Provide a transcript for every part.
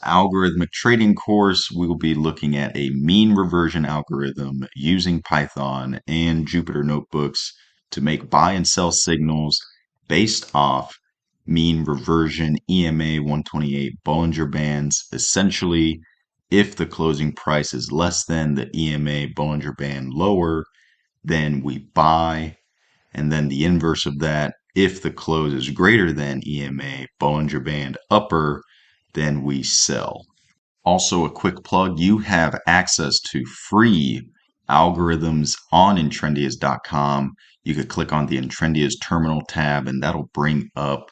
algorithmic trading course, we will be looking at a mean reversion algorithm using Python and Jupyter notebooks to make buy and sell signals based off mean reversion EMA 128 Bollinger Bands. Essentially, if the closing price is less than the EMA Bollinger Band lower, then we buy, and then the inverse of that, if the close is greater than EMA Bollinger Band upper, then we sell. Also, a quick plug, you have access to free algorithms on Intrendias.com. You could click on the Intrendias terminal tab, and that'll bring up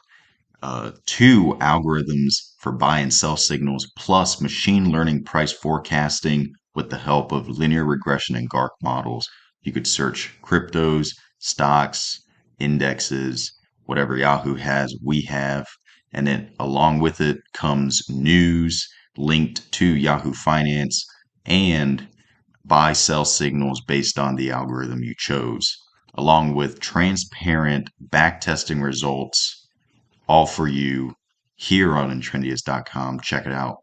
two algorithms for buy and sell signals, plus machine learning price forecasting with the help of linear regression and GARC models. You could search cryptos, stocks, indexes, whatever Yahoo has, we have. And then along with it comes news linked to Yahoo Finance and buy sell signals based on the algorithm you chose, along with transparent backtesting results, all for you here on Intrendias.com. Check it out.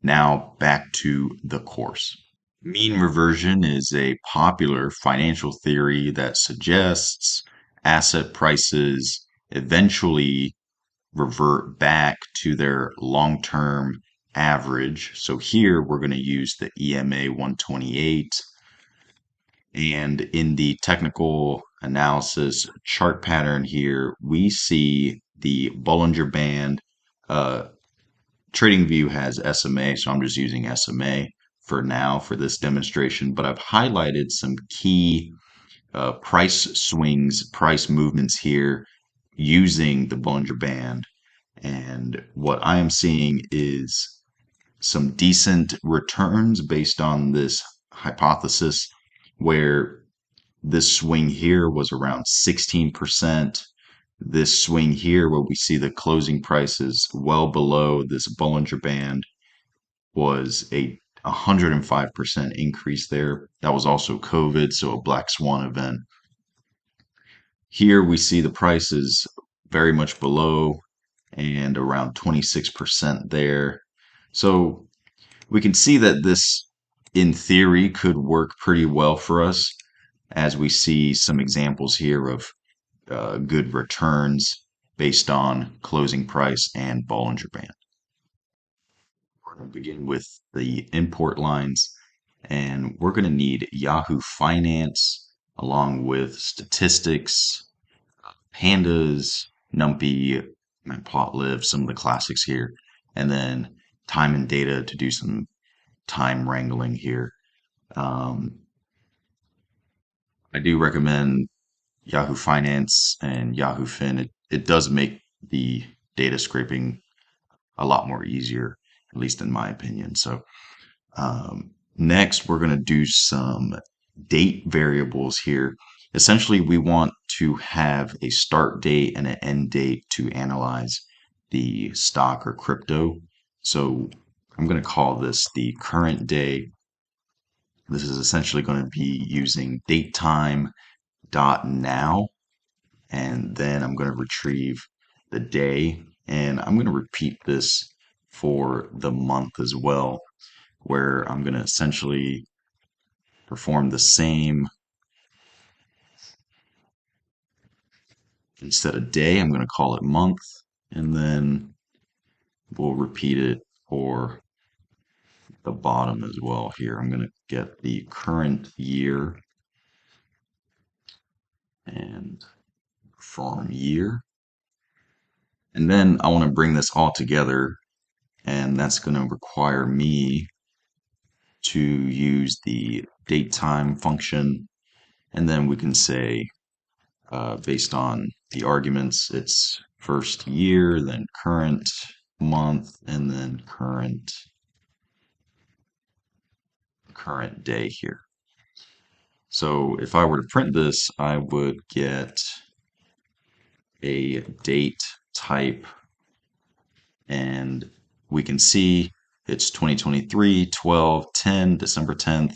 Now back to the course. Mean reversion is a popular financial theory that suggests asset prices eventually revert back to their long-term average. So here we're going to use the EMA 128. And in the technical analysis chart pattern here, we see the Bollinger Band. TradingView has SMA, so I'm just using SMA for now for this demonstration, but I've highlighted some key price swings, price movements here using the Bollinger Band. And what I am seeing is some decent returns based on this hypothesis, where this swing here was around 16%. This swing here, where we see the closing prices well below this Bollinger Band, was a 105% increase there. That was also COVID, so a black swan event. Here we see the prices very much below and around 26% there. So we can see that this, in theory, could work pretty well for us, as we see some examples here of good returns based on closing price and Bollinger Band. We're going to begin with the import lines, and we're going to need Yahoo Finance along with statistics, pandas, NumPy, Matplotlib, some of the classics here, and then time and data to do some time wrangling here. I do recommend Yahoo Finance and Yahoo Fin. It does make the data scraping a lot more easier, at least in my opinion. So next, we're going to do some date variables here. Essentially, we want to have a start date and an end date to analyze the stock or crypto. So I'm going to call this the current day. This is essentially going to be using datetime.now, and then I'm going to retrieve the day, and I'm going to repeat this for the month as well, where I'm going to essentially perform the same. Instead of day, I'm going to call it month, and then we'll repeat it for the bottom as well here. I'm going to get the current year and perform year. And then I want to bring this all together, and that's going to require me to use the datetime function. And then we can say, based on the arguments, it's first year, then current month, and then current day here. So if I were to print this, I would get a date type, and we can see it's 2023, 12/10, December 10th,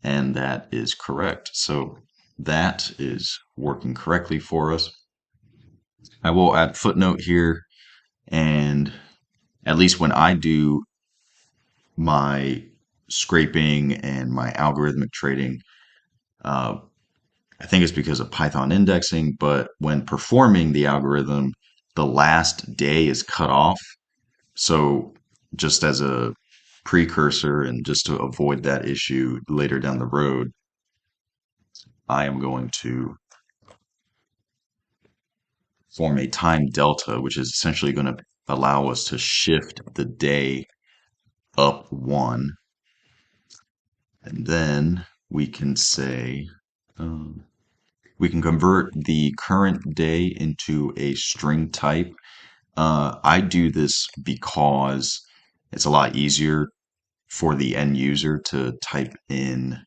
and that is correct. So that is working correctly for us. I will add footnote here, and at least when I do my scraping and my algorithmic trading. Uh, I think it's because of Python indexing, but when performing the algorithm, the last day is cut off. So just as a precursor and just to avoid that issue later down the road, I am going to form a time delta, which is essentially going to allow us to shift the day up one. And then we can say, um, we can convert the current day into a string type. I do this because it's a lot easier for the end user to type in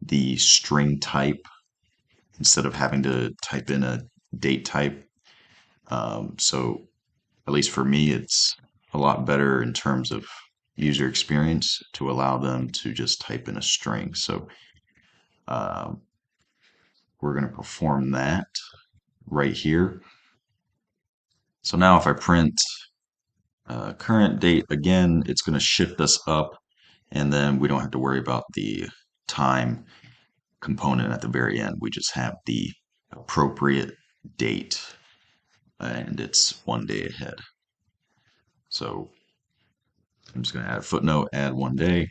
the string type instead of having to type in a date type. So at least for me, it's a lot better in terms of user experience to allow them to just type in a string. So um, we're going to perform that right here. So now if I print current date again, it's going to shift us up, and then we don't have to worry about the time component at the very end. We just have the appropriate date, and it's one day ahead. So I'm just going to add a footnote, add one day.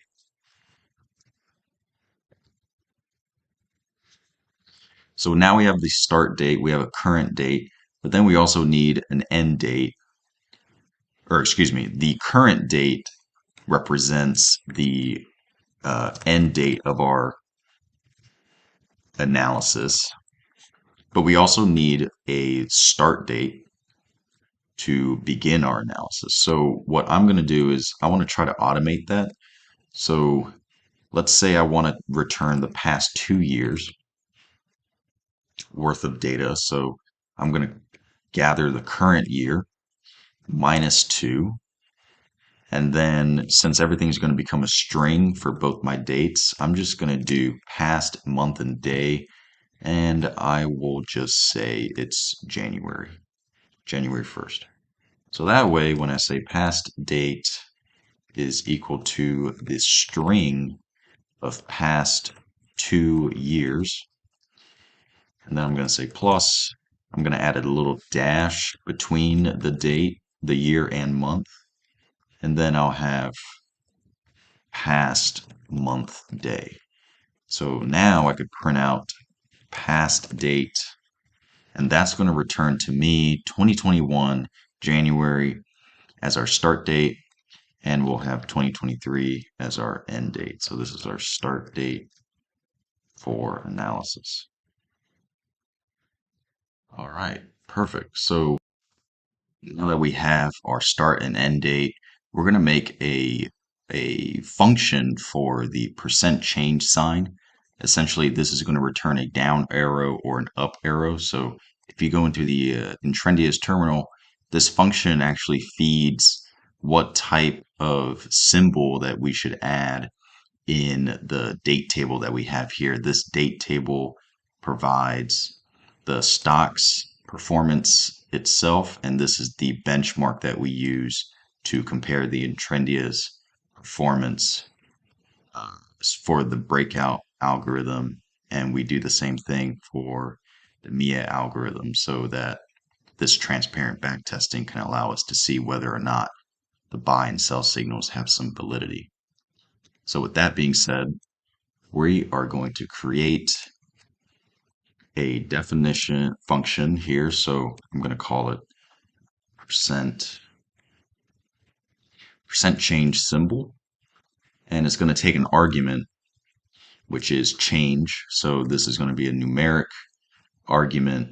So now we have the start date, we have a current date, but then we also need an end date, or excuse me, the current date represents the end date of our analysis, but we also need a start date to begin our analysis. So what I'm going to do is I want to try to automate that. So let's say I want to return the past 2 years worth of data. So I'm going to gather the current year minus 2. And then since everything's going to become a string for both my dates, I'm just going to do past month and day. And I will just say it's January 1st. So that way, when I say past date is equal to the string of past 2 years, and then I'm going to say plus, I'm going to add a little dash between the date, the year, and month, and then I'll have past month day. So now I could print out past date, and that's going to return to me 2021 January as our start date, and we'll have 2023 as our end date. So this is our start date for analysis. All right, perfect. So now that we have our start and end date, we're going to make a function for the percent change sign. Essentially, this is going to return a down arrow or an up arrow. So if you go into the Intrendia's terminal, this function actually feeds what type of symbol that we should add in the date table that we have here. This date table provides the stock's performance itself, and this is the benchmark that we use to compare the Intrendia's performance uh, for the breakout algorithm. And we do the same thing for the MIA algorithm so that this transparent backtesting can allow us to see whether or not the buy and sell signals have some validity. So with that being said, we are going to create a definition function here. So I'm going to call it percent change symbol. And it's going to take an argument, which is change. So this is going to be a numeric argument.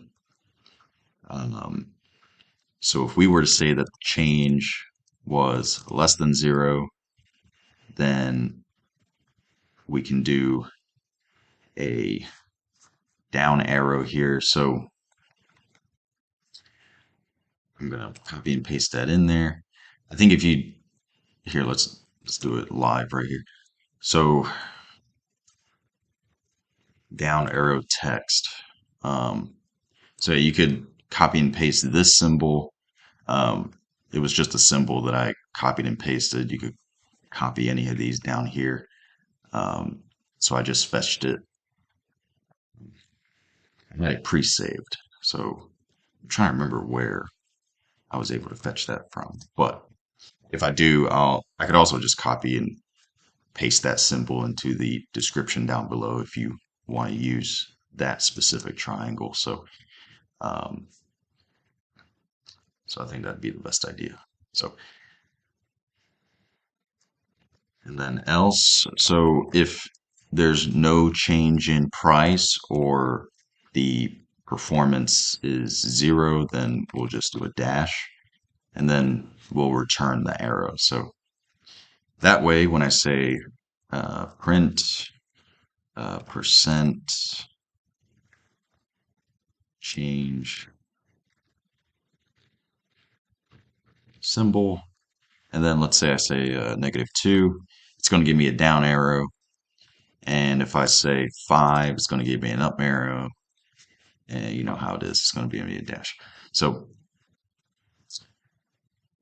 Um, so if we were to say that the change was less than 0, then we can do a down arrow here. So I'm going to copy and paste that in there. I think if you, here, let's do it live right here. So down arrow text. Um, so you could copy and paste this symbol. It was just a symbol that I copied and pasted. You could copy any of these down here. So I just fetched it. I had it pre-saved. So I'm trying to remember where I was able to fetch that from. But if I do, I could also just copy and paste that symbol into the description down below if you want to use that specific triangle. Um, so I think that'd be the best idea. So, and then else, so if there's no change in price or the performance is 0, then we'll just do a dash and then we'll return the arrow. So that way, when I say print percent change symbol, and then let's say I say -2, it's going to give me a down arrow. And if I say 5, it's going to give me an up arrow. And you know how it is, it's going to give me a dash. So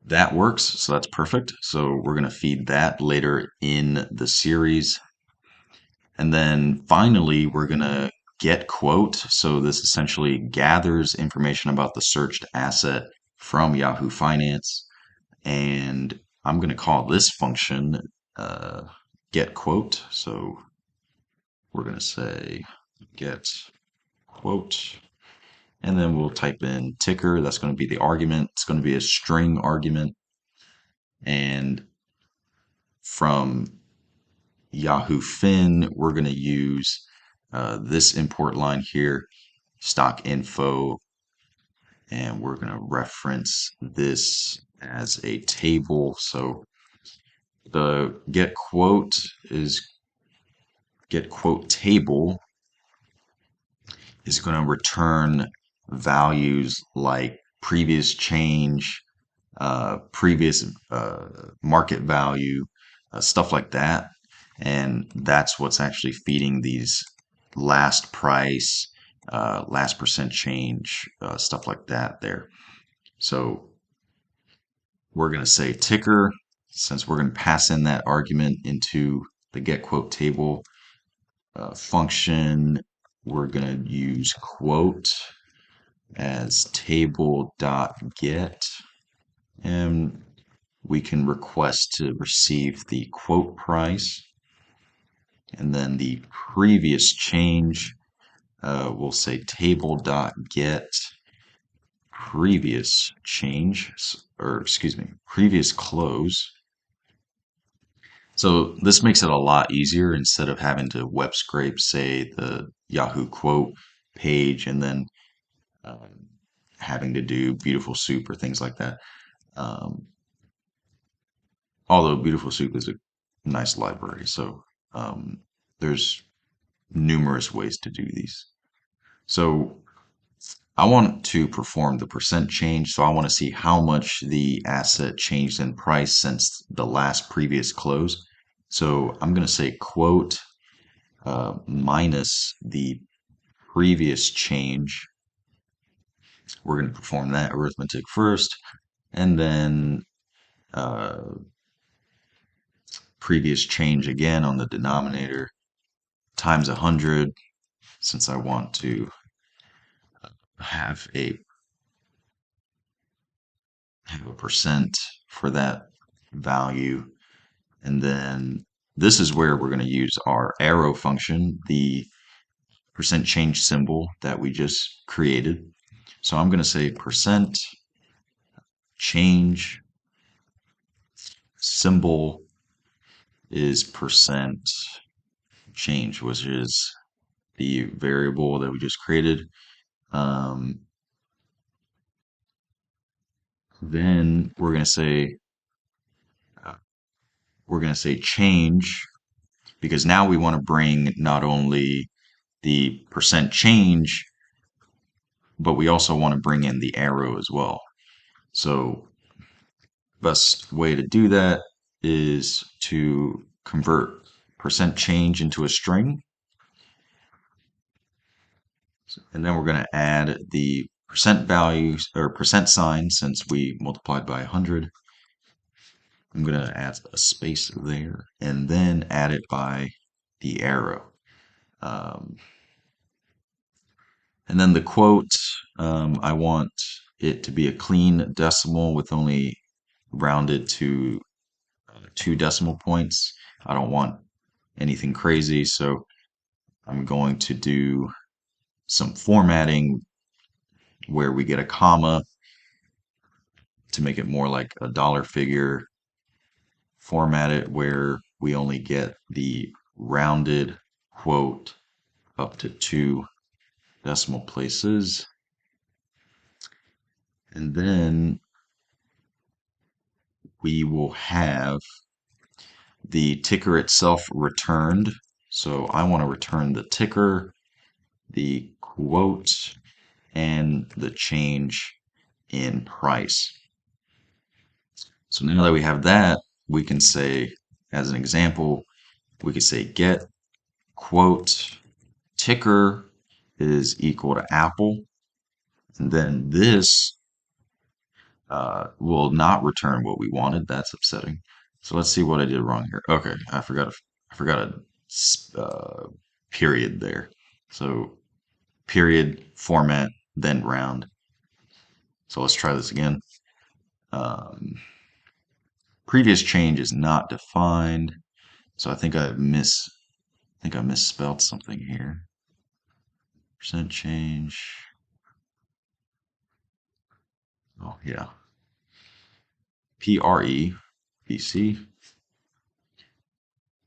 that works. So that's perfect. So we're going to feed that later in the series. And then finally, we're going to get quote. So this essentially gathers information about the searched asset from Yahoo Finance. And I'm going to call this function get quote. So we're going to say get quote. And then we'll type in ticker. That's going to be the argument. It's going to be a string argument. And from Yahoo Fin, we're going to use this import line here, stock info, and we're going to reference this as a table. So the get quote table is going to return values like previous change, previous market value, stuff like that. And that's what's actually feeding these last price, last percent change, stuff like that there. So we're going to say ticker, since we're going to pass in that argument into the get quote table function. We're going to use quote as table.get, and we can request to receive the quote price, and then the previous change, we'll say table.get previous change, or excuse me, previous close. So this makes it a lot easier instead of having to web scrape, say, the Yahoo quote page and then having to do Beautiful Soup or things like that. Um, although Beautiful Soup is a nice library, so there's numerous ways to do these. So I want to perform the percent change, so I want to see how much the asset changed in price since the last previous close. So I'm going to say quote minus the previous change. We're going to perform that arithmetic first, and then previous change again on the denominator times 100, since I want to have a percent for that value. And then this is where we're going to use our arrow function, the percent change symbol that we just created. So I'm going to say percent change symbol is percent change, which is the variable that we just created. Then we're going to say change, because now we want to bring not only the percent change, but we also want to bring in the arrow as well. So best way to do that is to convert percent change into a string. And then we're going to add the percent values or percent sign, since we multiplied by 100. I'm going to add a space there and then add it by the arrow. Um, and then the quote, I want it to be a clean decimal with only rounded to 2 decimal points. I don't want anything crazy, so I'm going to do some formatting where we get a comma to make it more like a dollar figure, format it where we only get the rounded quote up to 2 decimal places. And then we will have the ticker itself returned. So I want to return the ticker, the quote, and the change in price. So now that we have that, we can say, as an example, we could say get quote ticker is equal to Apple. And then this will not return what we wanted. That's upsetting. So let's see what I did wrong here. Okay, I forgot a period there. So period, format, then round. So let's try this again. Um, previous change is not defined. So I think I misspelled something here. Percent change. Oh yeah. PREBC.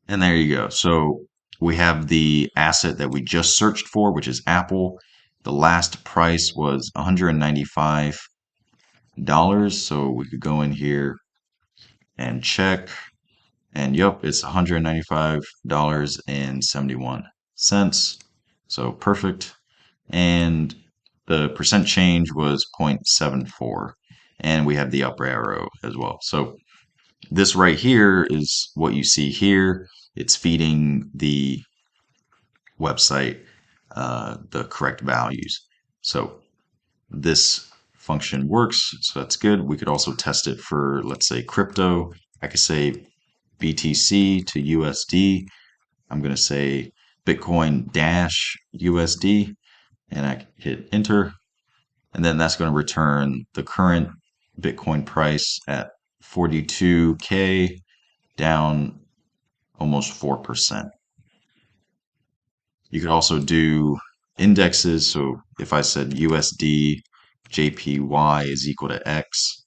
And there you go. So we have the asset that we just searched for, which is Apple. The last price was $195. So we could go in here and check. And yep, it's $195.71. So perfect. And the percent change was 0.74. And we have the up arrow as well. So this right here is what you see here. It's feeding the website the correct values. So this function works, so that's good. We could also test it for, let's say, crypto. I could say BTC to USD. I'm going to say Bitcoin dash USD, and I hit enter. And then that's going to return the current Bitcoin price at 42K, down almost 4%. You could also do indexes. So if I said USD JPY is equal to X,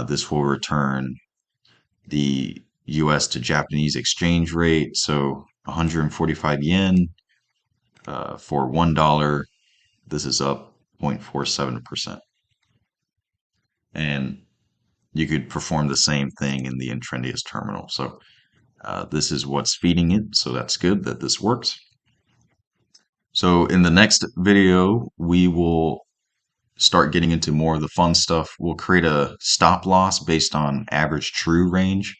this will return the US to Japanese exchange rate. So 145 yen for $1. This is up 0.47%. And you could perform the same thing in the Intrendius terminal. So this is what's feeding it. So that's good that this works. So in the next video, we will start getting into more of the fun stuff. We'll create a stop loss based on average true range.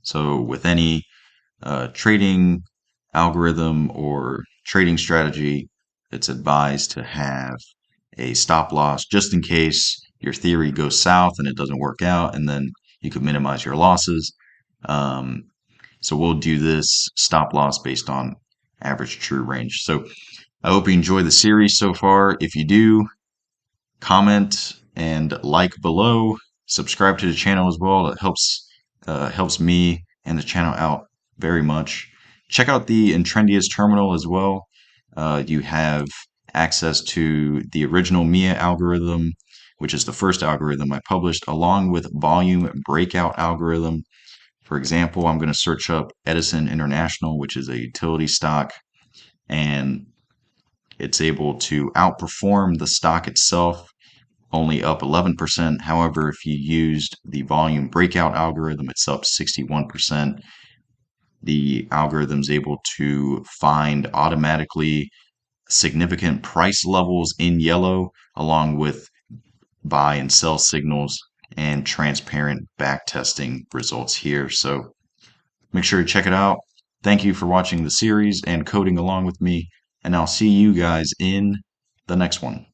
So with any trading algorithm or trading strategy, it's advised to have a stop loss just in case your theory goes south and it doesn't work out, and then you could minimize your losses. Um, so we'll do this stop loss based on average true range. So I hope you enjoy the series so far. If you do, comment and like below. Subscribe to the channel as well. It helps me and the channel out very much. Check out the Intrendius terminal as well. You have access to the original MIA algorithm, which is the first algorithm I published, along with volume breakout algorithm. For example, I'm going to search up Edison International, which is a utility stock, and it's able to outperform the stock itself, only up 11%. However, if you used the volume breakout algorithm, it's up 61%. The algorithm's able to find automatically significant price levels in yellow, along with buy and sell signals and transparent backtesting results here. So make sure to check it out. Thank you for watching the series and coding along with me, and I'll see you guys in the next one.